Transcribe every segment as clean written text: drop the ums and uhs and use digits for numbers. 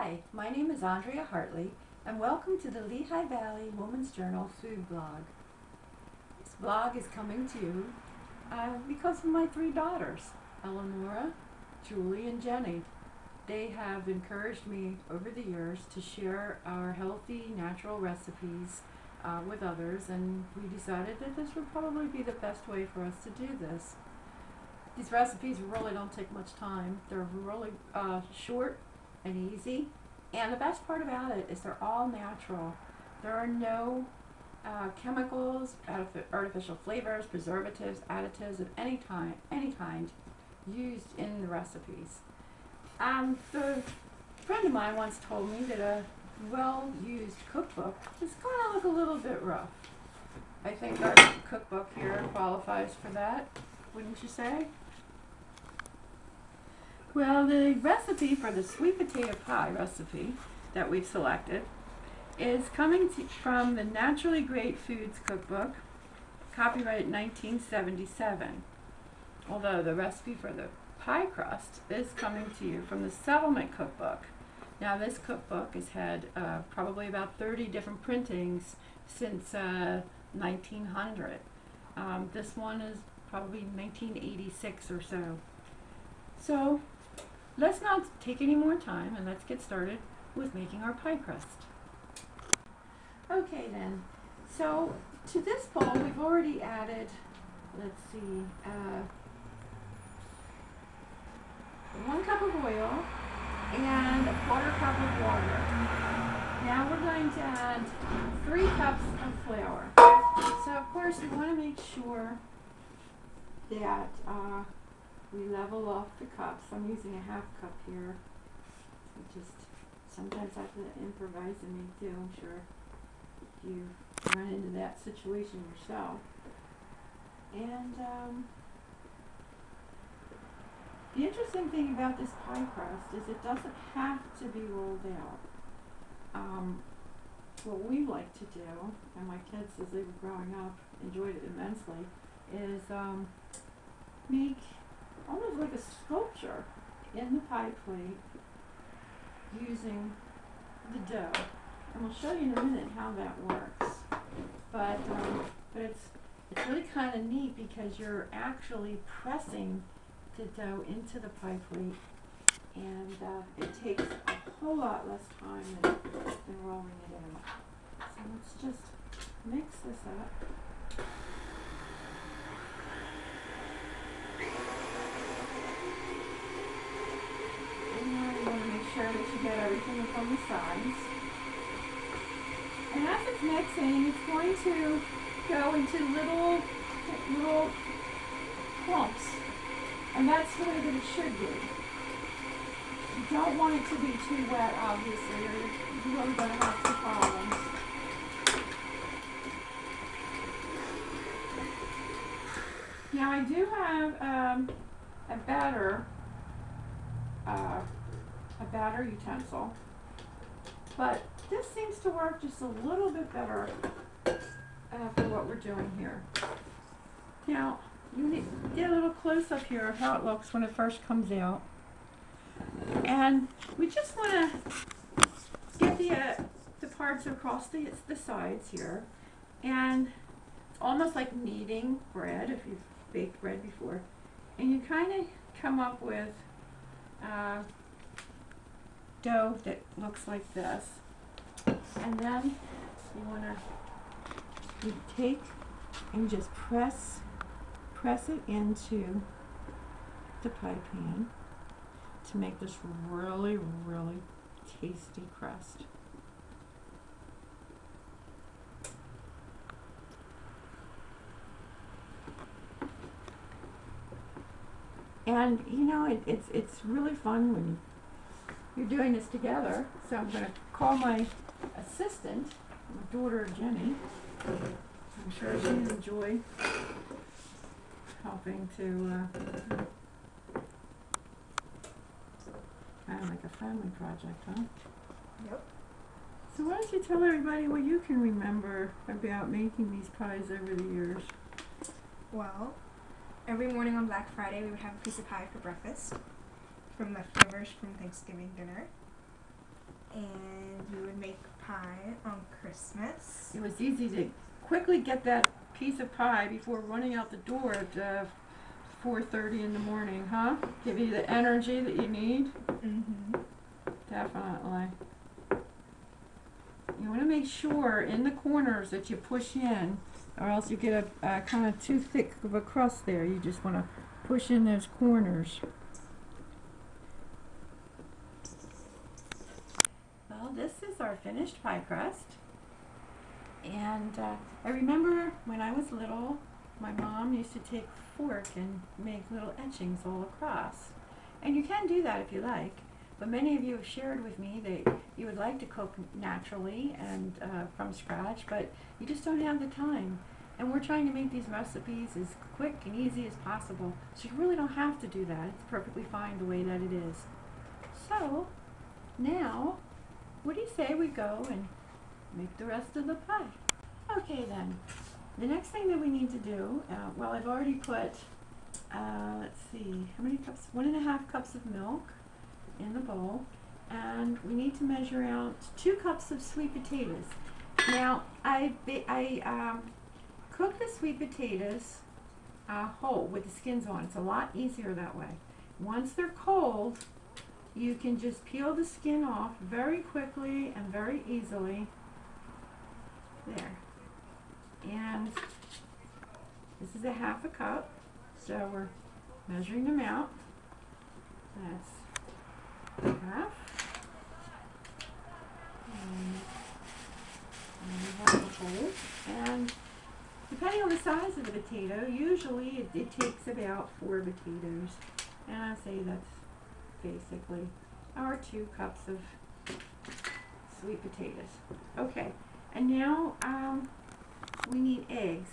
Hi, my name is Andrea Hartley, and welcome to the Lehigh Valley Woman's Journal food blog. This blog is coming to you because of my three daughters, Elinora, Julie, and Jenny. They have encouraged me over the years to share our healthy, natural recipes with others, and we decided that this would probably be the best way for us to do this. These recipes really don't take much time. They're really short and easy, and the best part about it is they're all natural. There are no chemicals, artificial flavors, preservatives, additives of any kind used in the recipes. The friend of mine once told me that a well-used cookbook is going to look a little bit rough. I think our cookbook here qualifies for that, wouldn't you say? Well, the recipe for the sweet potato pie recipe that we've selected is coming from the Naturally Great Foods cookbook, copyright 1977. Although the recipe for the pie crust is coming to you from the Settlement cookbook. Now this cookbook has had probably about 30 different printings since 1900. This one is probably 1986 or so. So let's not take any more time and let's get started with making our pie crust. Okay then, so to this bowl we've already added, let's see, 1 cup of oil and 1/4 cup of water. Now we're going to add 3 cups of flour. So of course we want to make sure that we level off the cups. I'm using a 1/2 cup here. I just sometimes have to improvise and make do. I'm sure you run into that situation yourself. And the interesting thing about this pie crust is it doesn't have to be rolled out. What we like to do, and my kids as they were growing up enjoyed it immensely, is make almost like a sculpture in the pie plate using the dough. And we'll show you in a minute how that works. But it's really kind of neat because you're actually pressing the dough into the pie plate, and it takes a whole lot less time than rolling it in. So let's just mix this up. And now you want to make sure that you get everything from the sides. And as it's mixing, it's going to go into little clumps. And that's the way that it should be. You don't want it to be too wet, obviously, or you're really going to have some problems. Now I do have a batter utensil, but this seems to work just a little bit better for what we're doing here. Now, you need to get a little close up here of how it looks when it first comes out. And we just want to get the parts across the sides here. And it's almost like kneading bread, if you've baked bread before. And you kind of come up with dough that looks like this. And then you take and just press it into the pie pan to make this really, really tasty crust. And you know, it's really fun when you're doing this together. So I'm going to call my assistant, my daughter Jenny. I'm sure she'd enjoy helping to kind of like a family project, huh? Yep. So why don't you tell everybody what you can remember about making these pies over the years? Well, every morning on Black Friday we would have a piece of pie for breakfast from leftovers from Thanksgiving dinner. and we would make pie on Christmas. It was easy to quickly get that piece of pie before running out the door at 4:30 in the morning, huh? Give you the energy that you need. Definitely. You want to make sure in the corners that you push in, or else you get a kind of too thick of a crust there. You just want to push in those corners. Well, this is our finished pie crust. And I remember when I was little, my mom used to take a fork and make little etchings all across. And you can do that if you like. But many of you have shared with me that you would like to cook naturally and from scratch, but you just don't have the time. And we're trying to make these recipes as quick and easy as possible, so you really don't have to do that. It's perfectly fine the way that it is. So, now, what do you say we go and make the rest of the pie? Okay then, the next thing that we need to do, well, I've already put, let's see, how many cups? 1.5 cups of milk in the bowl, and we need to measure out 2 cups of sweet potatoes. Now, I cook the sweet potatoes whole with the skins on. It's a lot easier that way. Once they're cold, you can just peel the skin off very quickly and very easily. There. And this is 1/2 cup, so we're measuring them out. That's half. And we have the whole. And depending on the size of the potato, usually it takes about 4 potatoes. And I say that's basically our 2 cups of sweet potatoes. Okay, and now we need eggs.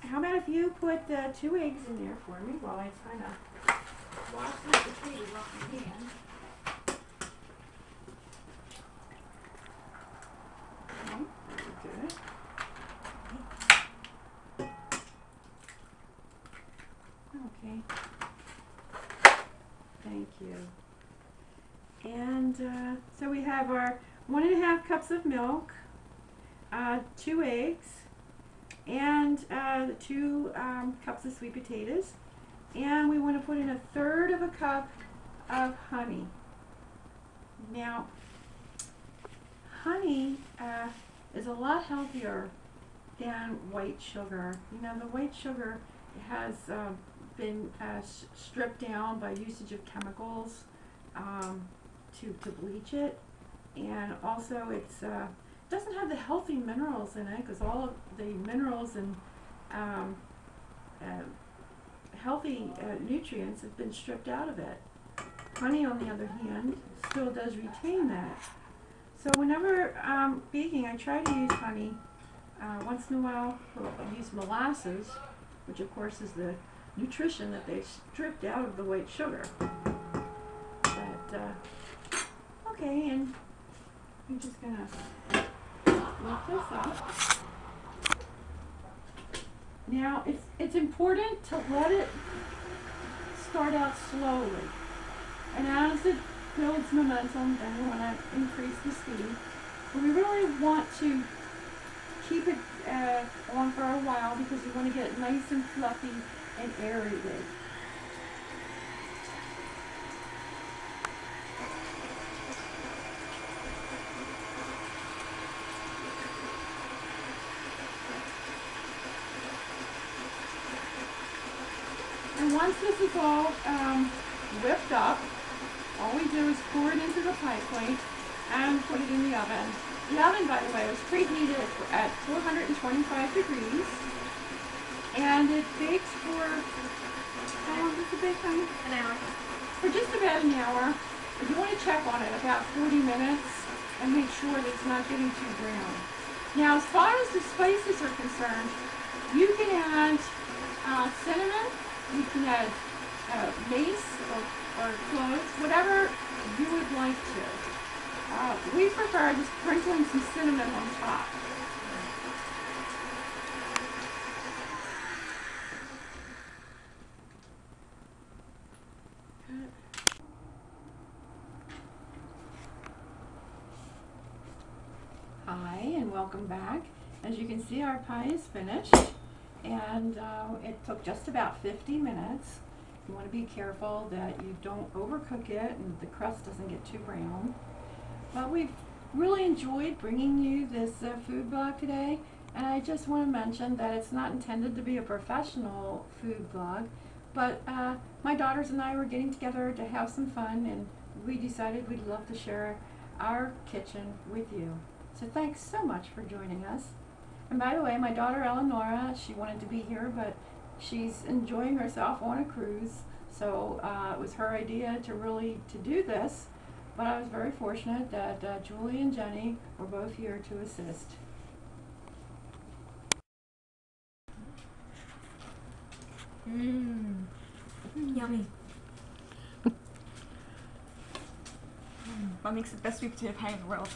How about if you put 2 eggs in there for me while I kind of wash my potatoes off my hand. Okay, very good. Okay. Thank you. And so we have our 1.5 cups of milk, 2 eggs, and 2 cups of sweet potatoes. And we want to put in 1/3 cup of honey. Now, honey is a lot healthier than white sugar. You know, the white sugar has been stripped down by usage of chemicals to bleach it, and also it's doesn't have the healthy minerals in it, because all of the minerals and healthy nutrients have been stripped out of it. Honey, on the other hand, still does retain that. So whenever baking, I try to use honey. Once in a while, I'll use molasses, which of course is the nutrition that they stripped out of the white sugar. But, okay, and I'm just gonna lift this up. Now, it's important to let it start out slowly. And as it builds momentum, then we want to increase the speed. But we really want to keep it on for a while, because we want to get it nice and fluffy and aerated. And once this is all whipped up, all we do is pour it into the pie plate and put it in the oven. The oven, by the way, was preheated at 425 degrees, and it bakes for, how long does it bake, honey? An hour. For just about an hour. If you want to check on it, about 40 minutes, and make sure that it's not getting too brown. Now, as far as the spices are concerned, you can add cinnamon, you can add mace or cloves, whatever you would like to. We prefer just sprinkling some cinnamon on top. welcome back. As you can see, our pie is finished, and it took just about 50 minutes. You want to be careful that you don't overcook it and the crust doesn't get too brown. But we've really enjoyed bringing you this food blog today, and I just want to mention that it's not intended to be a professional food blog, but my daughters and I were getting together to have some fun, and we decided we'd love to share our kitchen with you. So thanks so much for joining us. And by the way, my daughter Elinora, she wanted to be here, but she's enjoying herself on a cruise, so it was her idea to do this. But I was very fortunate that Julie and Jenny were both here to assist. Yummy. That makes the best sweet potato pie in the world.